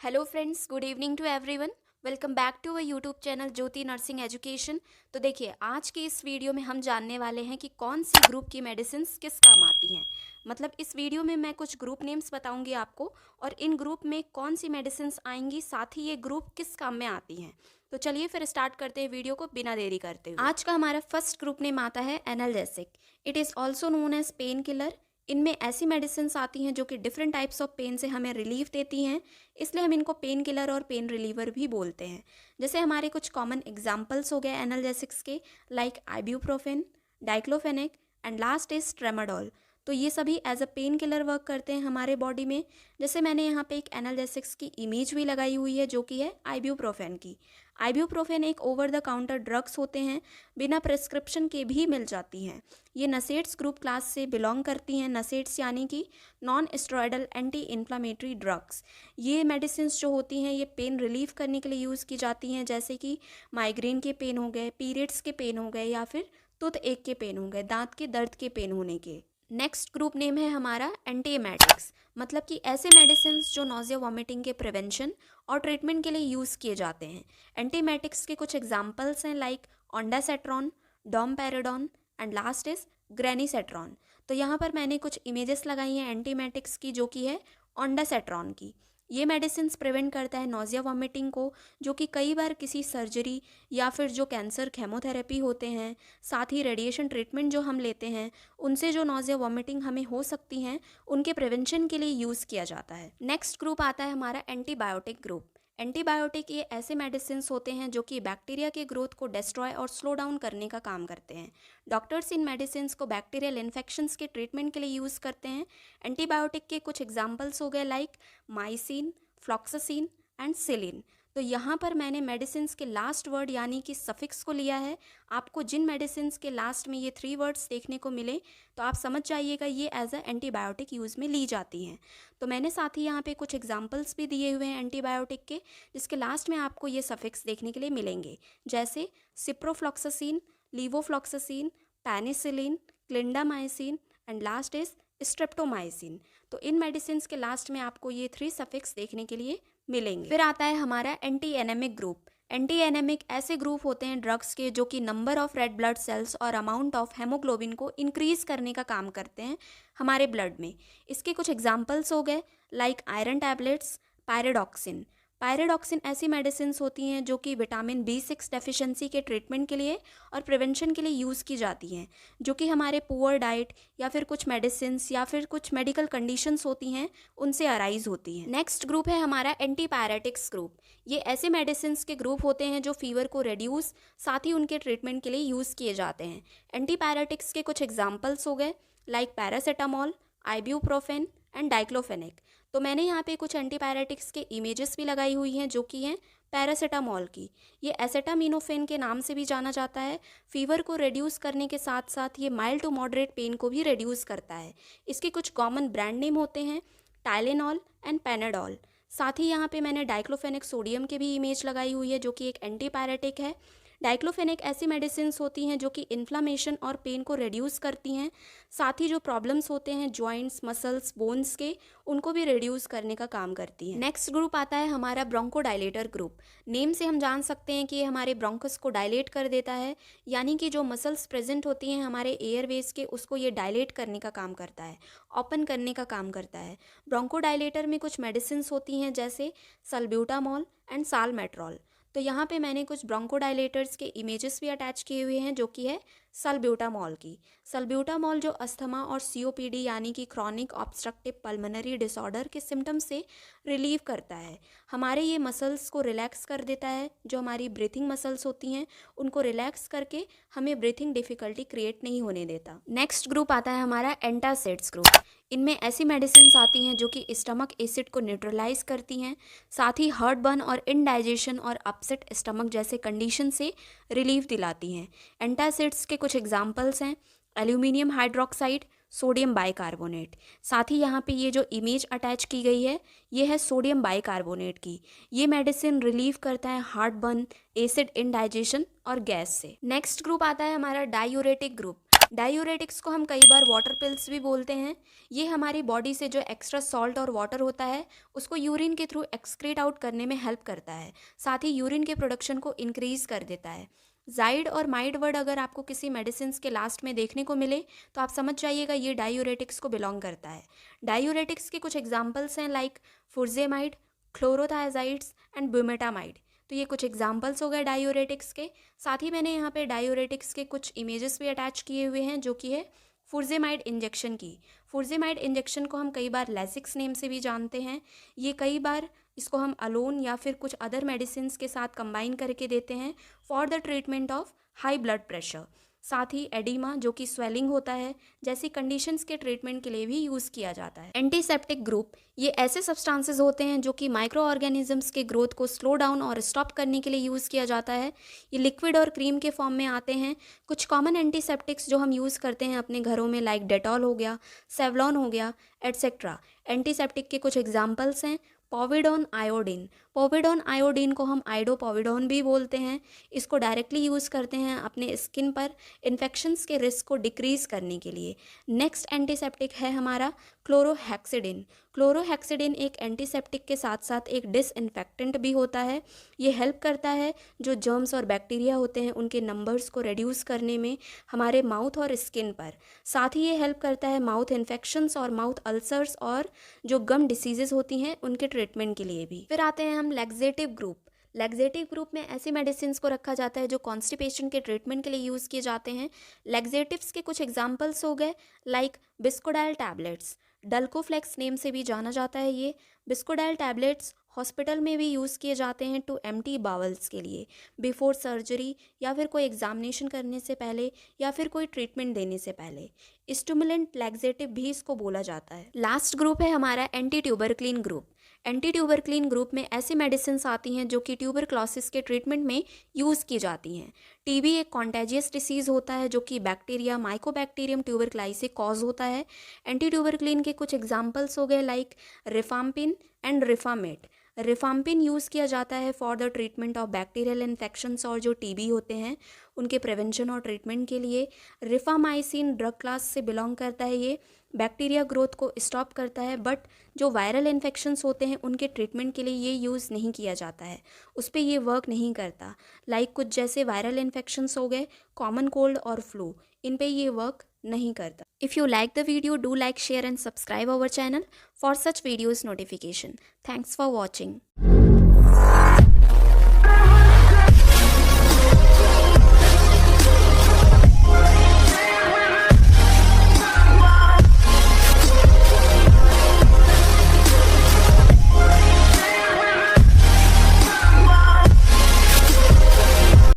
Hello friends, good evening to everyone. Welcome back to our YouTube channel Jyoti nursing education. तो देखिए, आज के इस वीडियो में हम जानने वाले हैं कि कौन सी ग्रुप की मेडिसिन्स किस काम आती हैं। मतलब इस वीडियो में मैं कुछ ग्रुप नेम्स बताऊंगी आपको और इन ग्रुप में कौन सी मेडिसिन्स आएंगी, साथ ही ये ग्रुप किस काम में आती हैं। तो चलिए फिर स्टार्ट करते हैं वीडियो को बिना देरी करते हुए। आज का हमारा फर्स्ट ग्रुप नेम आता है analgesic. It is also known as painkiller. इनमें ऐसी मेडिसिन्स आती हैं जो कि डिफरेंट टाइप्स ऑफ पेन से हमें रिलीफ देती हैं, इसलिए हम इनको पेन किलर और पेन रिलीवर भी बोलते हैं। जैसे हमारे कुछ कॉमन एग्जांपल्स हो गए एनाल्जेसिक्स के, like ibuprofen, diclofenac and last is tramadol. तो ये सभी as a painkiller work करते हैं हमारे बॉडी में। जैसे मैंने यहाँ पे एक एनाल्जेसिक्स की इमेज भी लगाई हुई है जो कि है आइब्यूप्रोफेन की। आइब्यूप्रोफेन एक ओवर द काउंटर ड्रग्स होते हैं, बिना प्रिस्क्रिप्शन के भी मिल जाती हैं। ये नसेट्स ग्रुप क्लास से बिलोंग करती हैं। नसेट्स यानी कि non steroidal anti inflammatory drugs. ये मेडिसिन्स जो होती हैं ये पेन रिलीफ करने के लिए यूज़ की जाती हैं, जैसे कि माइग्रेन के पेन हो गए, पीरियड्स के पेन हो गए, या फिर टूथ एक के पेन हो गए, दांत के दर्द के पेन होने के। नेक्स्ट ग्रुप नेम है हमारा एंटीएमेटिक्स। मतलब कि ऐसे मेडिसिन्स जो नोजिया वॉमिटिंग के प्रिवेंशन और ट्रीटमेंट के लिए यूज़ किए जाते हैं। एंटीएमेटिक्स के कुछ एग्जांपल्स हैं like ondansetron, डोमपेराडोन and last is ग्रेनीसेट्रॉन। तो यहाँ पर मैंने कुछ इमेजेस लगाई हैं एंटीएमेटिक्स की, जो कि है ओंडासेट्रॉन की। ये मेडिसिन प्रिवेंट करता है नोजिया वॉमिटिंग को, जो कि कई बार किसी सर्जरी या फिर जो कैंसर केमोथेरेपी होते हैं, साथ ही रेडिएशन ट्रीटमेंट जो हम लेते हैं, उनसे जो नोजिया वॉमिटिंग हमें हो सकती हैं, उनके प्रिवेंशन के लिए यूज़ किया जाता है। नेक्स्ट ग्रुप आता है हमारा एंटीबायोटिक ग्रुप। एंटीबायोटिक ये ऐसे मेडिसिन्स होते हैं जो कि बैक्टीरिया के ग्रोथ को डिस्ट्रॉय और स्लो डाउन करने का काम करते हैं। डॉक्टर्स इन मेडिसिन्स को बैक्टीरियल इन्फेक्शंस के ट्रीटमेंट के लिए यूज़ करते हैं। एंटीबायोटिक के कुछ एग्जांपल्स हो गए लाइक माइसिन, फ्लॉक्सासिन एंड सिलिन। तो यहाँ पर मैंने मेडिसिन्स के लास्ट वर्ड यानी कि सफिक्स को लिया है। आपको जिन मेडिसिन्स के लास्ट में ये 3 वर्ड्स देखने को मिले तो आप समझ जाइएगा ये एज अ एंटीबायोटिक यूज़ में ली जाती हैं। तो मैंने साथ ही यहाँ पे कुछ एग्जांपल्स भी दिए हुए हैं एंटीबायोटिक के, जिसके लास्ट में आपको ये सफिक्स देखने के लिए मिलेंगे, जैसे ciprofloxacin, levofloxacin, penicillin, clindamycin and last is streptomycin. तो इन मेडिसिन के लास्ट में आपको ये 3 सफिक्स देखने के लिए मिलेंगे। फिर आता है हमारा anti anaemic group. Anti anaemic ऐसे ग्रुप होते हैं ड्रग्स के जो कि number of red blood cells और अमाउंट ऑफ हेमोग्लोबिन को इंक्रीज करने का काम करते हैं हमारे ब्लड में। इसके कुछ एग्जांपल्स हो गए like iron tablets, pyridoxine. Pyridoxine ऐसी मेडिसिन्स होती हैं जो कि विटामिन B6 डेफिशिएंसी के ट्रीटमेंट के लिए और प्रिवेंशन के लिए यूज़ की जाती हैं, जो कि हमारे पुअर डाइट या फिर कुछ मेडिसिन्स या फिर कुछ मेडिकल कंडीशंस होती हैं उनसे अराइज होती हैं। नेक्स्ट ग्रुप है हमारा एंटीपायरेटिक्स ग्रुप। ये ऐसे मेडिसिन्स के ग्रुप होते हैं जो फीवर को रिड्यूस, साथ ही उनके ट्रीटमेंट के लिए यूज़ किए जाते हैं। एंटीपायरेटिक्स के कुछ एग्जाम्पल्स हो गए लाइक पैरासीटामोल, आइब्यूप्रोफेन एंड डाइक्लोफेनेक। तो मैंने यहाँ पे कुछ एंटीपायरेटिक्स के इमेजेस भी लगाई हुई हैं जो कि हैं पैरासीटामोल की। ये एसेटामिनोफेन के नाम से भी जाना जाता है। फीवर को रिड्यूस करने के साथ साथ ये माइल्ड टू मॉडरेट पेन को भी रिड्यूस करता है। इसके कुछ कॉमन ब्रांड नेम होते हैं टाइलेनॉल एंड पेनाडॉल। साथ ही यहाँ पे मैंने डाइक्लोफेनेक सोडियम की भी इमेज लगाई हुई है जो कि एक एंटीपायरेटिक है। डाइक्लोफेनेक ऐसी मेडिसिन्स होती हैं जो कि इन्फ्लामेशन और पेन को रिड्यूस करती हैं, साथ ही जो प्रॉब्लम्स होते हैं जॉइंट्स, मसल्स, बोन्स के, उनको भी रिड्यूस करने का काम करती है। नेक्स्ट ग्रुप आता है हमारा ब्रोंकोडाइलेटर ग्रुप। नेम से हम जान सकते हैं कि ये हमारे ब्रोंकस को डायलेट कर देता है, यानी कि जो मसल्स प्रेजेंट होती हैं हमारे एयरवेज के, उसको ये डायलेट करने का काम करता है, ओपन करने का काम करता है। ब्रोंकोडाइलेटर में कुछ मेडिसिन्स होती हैं जैसे सल्ब्यूटामॉल एंड सालमेट्रॉल। तो यहाँ पे मैंने कुछ ब्रोंकोडाइलेटर्स के इमेजेस भी अटैच किए हुए हैं जो कि है सल्ब्यूटामॉल की। सल्ब्यूटामॉल जो अस्थमा और COPD यानी कि क्रॉनिक ऑब्स्ट्रक्टिव पल्मोनरी डिसऑर्डर के सिम्टम्स से रिलीव करता है। हमारे ये मसल्स को रिलैक्स कर देता है, जो हमारी ब्रीथिंग मसल्स होती हैं उनको रिलैक्स करके हमें ब्रीथिंग डिफ़िकल्टी क्रिएट नहीं होने देता। नेक्स्ट ग्रुप आता है हमारा एंटासिड्स ग्रुप। इनमें ऐसी मेडिसिन्स आती हैं जो कि स्टमक एसिड को न्यूट्रलाइज करती हैं, साथ ही हार्ट बर्न और इनडाइजेशन और अपसेट स्टमक जैसे कंडीशन से रिलीफ दिलाती हैं। एंटासिड्स के कुछ एग्जांपल्स हैं एल्यूमिनियम हाइड्रोक्साइड, सोडियम बाइकार्बोनेट। साथ ही यहाँ पे ये जो इमेज अटैच की गई है ये है सोडियम बाइकार्बोनेट की। ये मेडिसिन रिलीव करता है हार्ट बर्न, एसिड इनडाइजेशन और गैस से। नेक्स्ट ग्रुप आता है हमारा डायूरेटिक ग्रुप। डायूरेटिक्स को हम कई बार वाटर पिल्स भी बोलते हैं। ये हमारी बॉडी से जो एक्स्ट्रा सॉल्ट और वाटर होता है उसको यूरिन के थ्रू एक्सक्रीट आउट करने में हेल्प करता है, साथ ही यूरिन के प्रोडक्शन को इंक्रीज कर देता है। जाइड और माइड वर्ड अगर आपको किसी मेडिसिन के लास्ट में देखने को मिले तो आप समझ जाइएगा ये डायूरेटिक्स को बिलोंग करता है। डायूरेटिक्स के कुछ एग्जाम्पल्स हैं लाइक फुर्जेमाइड, क्लोरोथायाजाइड्स एंड ब्यूमेटामाइड। तो ये कुछ एग्जाम्पल्स हो गए डायूरेटिक्स के। साथ ही मैंने यहाँ पे डायूरेटिक्स के कुछ इमेजेस भी अटैच किए हुए हैं, जो कि है फुर्जेमाइड इंजेक्शन की। फुर्जेमाइड इंजेक्शन को हम कई बार लेसिक्स नेम से भी जानते हैं। ये कई बार इसको हम अलोन या फिर कुछ अदर मेडिसिन के साथ कंबाइन करके देते हैं for the treatment of high blood pressure. साथ ही एडिमा जो कि स्वेलिंग होता है जैसी कंडीशंस के ट्रीटमेंट के लिए भी यूज़ किया जाता है। एंटीसेप्टिक ग्रुप, ये ऐसे सब्सटेंसेस होते हैं जो कि माइक्रो ऑर्गेनिजम्स के ग्रोथ को स्लो डाउन और स्टॉप करने के लिए यूज़ किया जाता है। ये लिक्विड और क्रीम के फॉर्म में आते हैं। कुछ कॉमन एंटीसेप्टिक्स जो हम यूज़ करते हैं अपने घरों में लाइक डेटॉल हो गया, सेवलॉन हो गया, एट्सेट्रा। एंटीसेप्टिक के कुछ एग्जाम्पल्स हैं पोविडोन आयोडीन। पोविडोन आयोडीन को हम आइडोपोविडोन भी बोलते हैं। इसको डायरेक्टली यूज़ करते हैं अपने स्किन पर इन्फेक्शंस के रिस्क को डिक्रीज़ करने के लिए। नेक्स्ट एंटीसेप्टिक है हमारा क्लोरोहेक्सिडिन। क्लोरोहेक्सिडिन एक एंटीसेप्टिक के साथ साथ एक डिसइंफेक्टेंट भी होता है। ये हेल्प करता है जो जर्म्स और बैक्टीरिया होते हैं उनके नंबर्स को रिड्यूस करने में हमारे माउथ और स्किन पर। साथ ही ये हेल्प करता है माउथ इन्फेक्शंस और माउथ अल्सर्स और जो गम डिसीजेज होती हैं उनके ट्रीटमेंट के लिए भी। फिर आते हैं हम लैक्सेटिव ग्रुप। लैक्सेटिव ग्रुप में ऐसी मेडिसिन को रखा जाता है जो कॉन्स्टिपेशन के ट्रीटमेंट के लिए यूज़ किए जाते हैं। लैक्सेटिव्स के कुछ एग्जांपल्स हो गए लाइक बिस्कोडाइल टैबलेट्स। डल्कोफ्लेक्स नेम से भी जाना जाता है। ये बिस्कोडाइल टैबलेट्स हॉस्पिटल में भी यूज़ किए जाते हैं टू एम्प्टी बावल्स के लिए, बिफोर सर्जरी या फिर कोई एग्जामिनेशन करने से पहले या फिर कोई ट्रीटमेंट देने से पहले। स्टिमुलेंट लैक्सेटिव भी इसको बोला जाता है। लास्ट ग्रुप है हमारा एंटी ट्यूबरक्लिन ग्रुप। एंटी ट्यूबरक्लिन ग्रुप में ऐसी मेडिसिन आती हैं जो कि ट्यूबरक्लोसिस के ट्रीटमेंट में यूज़ की जाती हैं। टीबी एक कॉन्टेजियस डिसीज़ होता है जो कि बैक्टीरिया माइकोबैक्टीरियम ट्यूबरक्लाई से कॉज होता है। एंटी ट्यूबरक्लिन के कुछ एग्जांपल्स हो गए like rifampin and rifamate. Rifampin use किया जाता है for the treatment of bacterial infections और जो टीबी होते हैं उनके प्रिवेंशन और ट्रीटमेंट के लिए। रिफामाइसिन ड्रग क्लास से बिलोंग करता है। ये बैक्टीरिया ग्रोथ को स्टॉप करता है, बट जो वायरल इन्फेक्शंस होते हैं उनके ट्रीटमेंट के लिए ये यूज़ नहीं किया जाता है, उस पर ये वर्क नहीं करता। लाइक कुछ जैसे वायरल इन्फेक्शंस हो गए, कॉमन कोल्ड और फ्लू, इन पे ये वर्क नहीं करता। If you like the video, do like, share and subscribe our channel for such videos notification. Thanks for watching.